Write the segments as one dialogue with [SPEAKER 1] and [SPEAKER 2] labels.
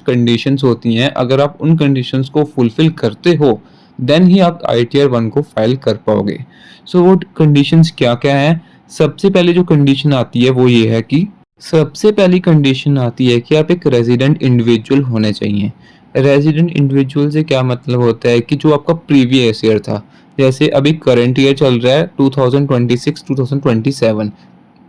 [SPEAKER 1] Conditions होती हैं, अगर आप उन कंडीशंस को फुलफ़िल करते हो, देन ही आप आईटीआर 1 को फाइल कर पाओगे। सो वो कंडीशंस क्या-क्या हैं? सबसे पहले जो कंडीशन आती है वो ये है कि सबसे पहली कंडीशन आती है कि आप एक रेज़िडेंट इंडिविजुअल होने चाहिए। रेज़िडेंट इंडिविजुअल से क्या मतलब होता है कि जो आपका प्रीवियस ईयर था, जैसे अभी करंट ईयर चल रहा है 2026-2027,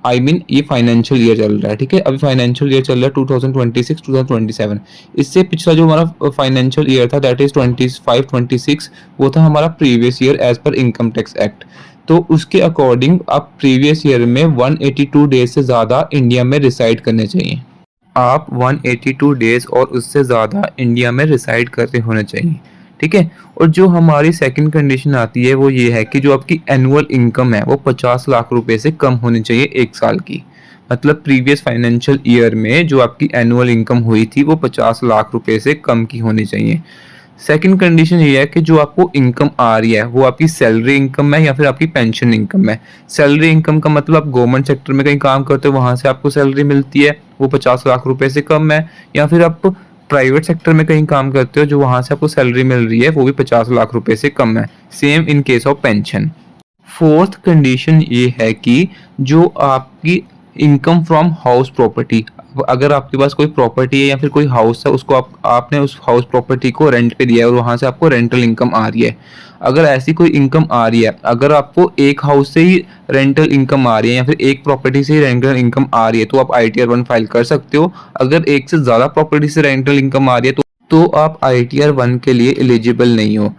[SPEAKER 1] आई मीन ये फाइनेंशियल ईयर चल रहा है, ठीक है? अभी फाइनेंशियल ईयर चल रहा है 2026-2027। इससे पिछला जो हमारा फाइनेंशियल ईयर था दैट इज़ 25-26, वो था हमारा previous year as per income tax act. तो उसके अकॉर्डिंग आप प्रीवियस ईयर में 182 डेज़ से ज़्यादा इंडिया में रिसाइड करने चाहिए। आप 182 डेज़ और उससे ज़्यादा इंडिया में रिसाइड करते होने चाहिए, ठीक है? और जो हमारी सेकंड कंडीशन आती है वो ये है कि जो आपकी एनुअल इनकम है वो 50 लाख रुपए से कम होनी चाहिए 1 साल की। मतलब प्रीवियस फाइनेंशियल ईयर में जो आपकी एनुअल इनकम हुई थी वो 50 लाख रुपए से कम की होनी चाहिए। सेकंड कंडीशन ये है कि जो आपको इनकम आ रही है वो आपकी सैलरी इनकम है या फिर आपकी पेंशन इनकम है। सैलरी इनकम का मतलब आप गवर्नमेंट सेक्टर में कहीं काम करते हो वहाँ से आपको सैलरी मिलती है, वो 50 लाख रुपए से कम है, या फिर आप प्राइवेट सेक्टर में कहीं काम करते हो जो वहाँ से आपको सैलरी मिल रही है वो भी 50 लाख रुपए से कम है। Same in case of pension. Fourth condition ये है कि जो आपकी इनकम फ्रॉम हाउस प्रॉपर्टी, अगर आपके पास कोई प्रॉपर्टी है या फिर कोई हाउस है उसको आपने उस हाउस प्रॉपर्टी को रेंट पे दिया है और वहां से आपको रेंटल इनकम आ रही है, अगर ऐसी कोई इनकम आ रही है, अगर आपको एक हाउस से ही रेंटल इनकम आ रही है या फिर एक प्रॉपर्टी से ही रेंटल इनकम आ रही है तो आप आईटीआर 1 फाइल कर सकते हो। अगर एक से ज्यादा प्रॉपर्टी से रेंटल इनकम आ रही है तो आप आईटीआर 1 के लिए एलिजिबल नहीं हो।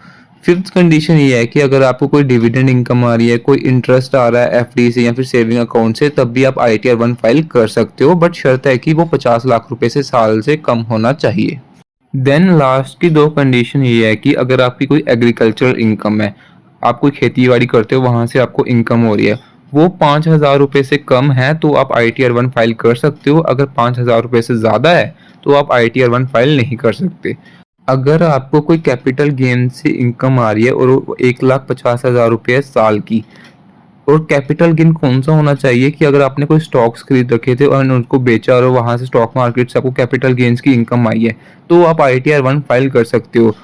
[SPEAKER 1] फिफ्थ कंडीशन ये है कि अगर आपको कोई डिविडेंड इनकम आ रही है, कोई इंटरेस्ट आ रहा है एफडी से या फिर सेविंग अकाउंट से, तब भी आप आईटीआर 1 फाइल कर सकते हो, बट शर्त है कि वो 50 लाख रुपए से साल से कम होना चाहिए। देन लास्ट की दो कंडीशन ये है कि अगर आपकी कोई एग्रीकल्चरल इनकम है, आप कोई खेती बाड़ी करते हो वहां से आपको इनकम हो रही है, वो 5,000 रुपये से कम है तो आप आईटीआर 1 फाइल कर सकते हो। अगर 5,000 रुपये से ज़्यादा है तो आप आईटीआर 1 फाइल नहीं कर सकते। अगर आपको कोई कैपिटल गेन से इनकम आ रही है और वो 1,50,000 रुपये साल की, और कैपिटल गेन कौन सा होना चाहिए कि अगर आपने कोई स्टॉक्स खरीद रखे थे और उनको बेचा और वहां से स्टॉक मार्केट से आपको कैपिटल गेन्स की इनकम आई है तो आप आईटीआर 1 फाइल कर सकते हो।